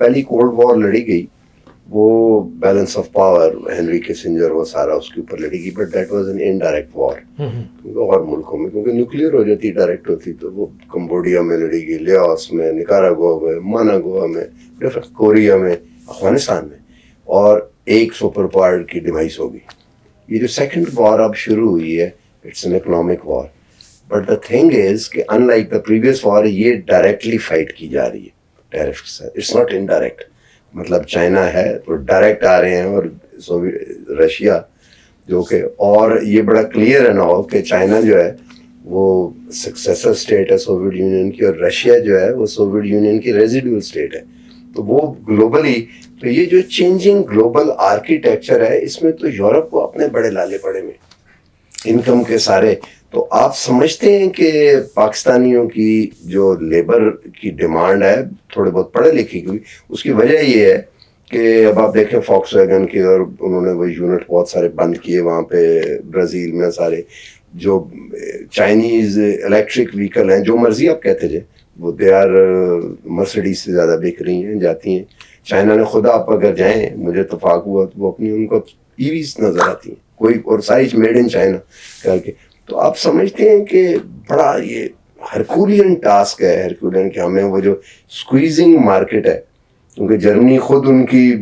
پہلی cold war لڑی گئی وہ balance of power Henry Kissinger وہ سارا اس کے اوپر لڑی گئی, but that was an indirect war. اور ملکوں میں کیونکہ نیوکلیئر ہو جاتی ڈائریکٹ ہوتی تو وہ کمبوڈیا میں لڑی گئی, لیاس میں, نکاراگوا میں, ماناگوا میں, کوریا میں, افغانستان میں, اور ایک سپر پاور کی ڈیوائس ہوگی. یہ جو سیکنڈ وار اب شروع ہوئی ہے it's an economic war, but the thing is کہ ان لائک دا پریویس وار یہ ڈائریکٹلی فائٹ کی جا رہی ہے ٹیرف کے ساتھ, اٹس ناٹ انڈائریکٹ. مطلب چائنا ہے تو ڈائریکٹ آ رہے ہیں, اور رشیا جو کہ, اور یہ بڑا کلیئر ہے نا ہو کہ چائنا جو ہے وہ سکسیسر اسٹیٹ ہے سوویت یونین کی, اور رشیا جو ہے وہ سوویت یونین کی ریزیڈول اسٹیٹ ہے. تو وہ گلوبلی, تو یہ جو چینجنگ گلوبل آرکیٹیکچر ہے اس میں تو یورپ کو اپنے بڑے لالے پڑے میں انکم کے سارے. تو آپ سمجھتے ہیں کہ پاکستانیوں کی جو لیبر کی ڈیمانڈ ہے تھوڑے بہت پڑھے لکھے کی, اس کی وجہ یہ ہے کہ اب آپ دیکھیں فاکس ویگن کی, اور انہوں نے وہ یونٹ بہت سارے بند کیے وہاں پہ برازیل میں. سارے جو چائنیز الیکٹرک وہیکل ہیں جو مرضی آپ کہتے جائیں وہ دے آر مرسڈیز سے زیادہ بک رہی ہیں, جاتی ہیں. چائنا نے خدا آپ اگر جائیں, مجھے اتفاق ہوا تو وہ اپنی ان کو ای ویز نظر آتی ہیں کوئی, اور سائز میڈ ان چائنا کر کے. تو آپ سمجھتے ہیں کہ بڑا یہ ہرکولین ٹاسک ہے, ہرکولین کہ ہمیں وہ جو اسکویزنگ مارکیٹ ہے, کیونکہ جرمنی خود ان کی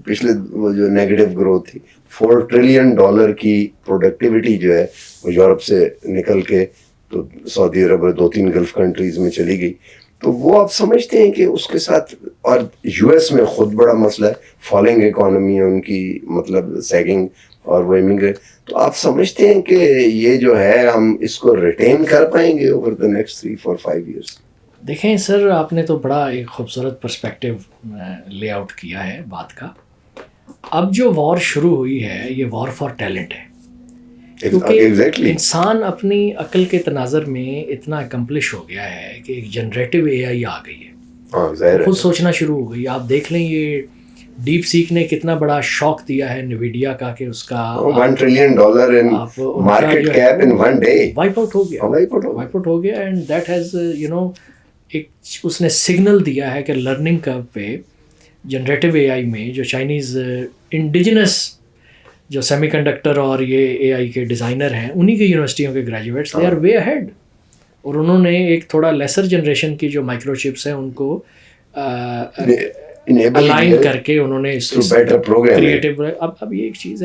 پچھلے وہ جو نیگیٹو گروتھ تھی, $4 ٹریلین کی پروڈکٹیوٹی جو ہے وہ یورپ سے نکل کے تو سعودی عرب اور 2-3 گلف کنٹریز میں چلی گئی. تو وہ آپ سمجھتے ہیں کہ اس کے ساتھ, اور یو ایس میں خود بڑا مسئلہ ہے, فالنگ اکانومی ہے ان کی, مطلب سیگنگ, اور وہ امیگریٹ. تو آپ سمجھتے ہیں کہ یہ جو ہے ہم اس کو ریٹین کر پائیں گے اوور دا نیکسٹ 3-4-5 ایئرس؟ دیکھیں سر, آپ نے تو بڑا ایک خوبصورت پرسپیکٹیو لے آؤٹ کیا ہے بات کا. اب جو وار شروع ہوئی ہے یہ وار فار ٹیلنٹ ہے, کیونکہ انسان اپنی عقل کے تناظر میں اتنا اکمپلش ہو گیا ہے کہ ایک جنریٹو اے آئی آ گئی ہے, خود سوچنا شروع ہو گئی. آپ دیکھ لیں یہ ڈیپ سیک نے کتنا بڑا شوق دیا ہے نیویڈیا کا کہ اس کا $1 trillion market cap in one day wipe out ہو گیا. اینڈ دیٹ ہیز ایک اس نے سگنل دیا ہے کہ لرننگ کرو پہ جنریٹو اے آئی میں جو چائنیز انڈیجنس جو سیمی کنڈکٹر اور یہ اے آئی کے ڈیزائنر ہیں انہی کے یونیورسٹیوں کے graduates they are way ahead, اور انہوں نے ایک تھوڑا لیسر جنریشن کی جو مائکرو چپس ہیں ان کو الائن کر کے انہوں نے کریٹو. اب یہ ایک چیز ہے